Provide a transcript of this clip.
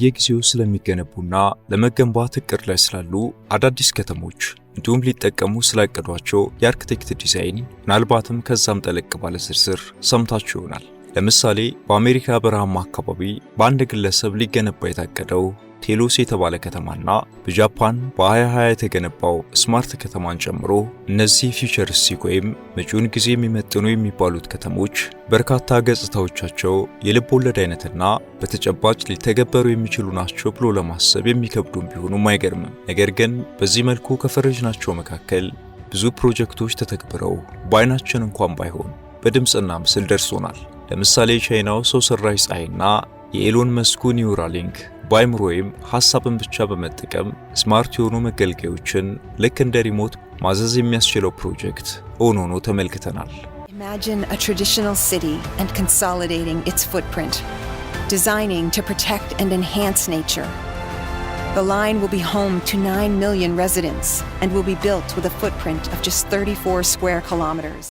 በየጊዜው ስለሚገነቡና ለመገንባት እቅድ ላይ ስላሉ አዳዲስ ከተሞች እንዲሁም ሊጠቀሙ ስላቀዷቸው የአርኪቴክት ዲዛይን ምናልባትም ከዛም ጠለቅ ባለ ዝርዝር ሰምታችሁ ይሆናል። ለምሳሌ በአሜሪካ በረሃማ አካባቢ በአንድ ግለሰብ ሊገነባ የታቀደው ቴሎስ የተባለ ከተማና በጃፓን በ2020 የተገነባው ስማርት ከተማን ጨምሮ እነዚህ ፊውቸሪስቲክ ወይም መጪውን ጊዜ የሚመጥኑ የሚባሉት ከተሞች በርካታ ገጽታዎቻቸው የልብ ወለድ አይነትና በተጨባጭ ሊተገበሩ የሚችሉ ናቸው ብሎ ለማሰብ የሚከብዱም ቢሆኑም አይገርምም። ነገር ግን በዚህ መልኩ ከፈረጅናቸው መካከል ብዙ ፕሮጀክቶች ተተግብረው በአይናችን እንኳን ባይሆን በድምፅና ምስል ደርሶናል። ለምሳሌ ቻይናው ሰው ሰራሽ ፀሐይና የኤሎን መስኩ ኒውራሊንክ በአይምሮ ወይም ሐሳብን ብቻ በመጠቀም ስማርት የሆኑ መገልገያዎችን ልክ እንደ ሪሞት ማዘዝ የሚያስችለው ፕሮጀክት ሆኖ ተመልክተናል። Imagine a traditional city and consolidating its footprint, designing to protect and enhance nature. The line will be home to 9 million residents and will be built with a footprint of just 34 square kilometers.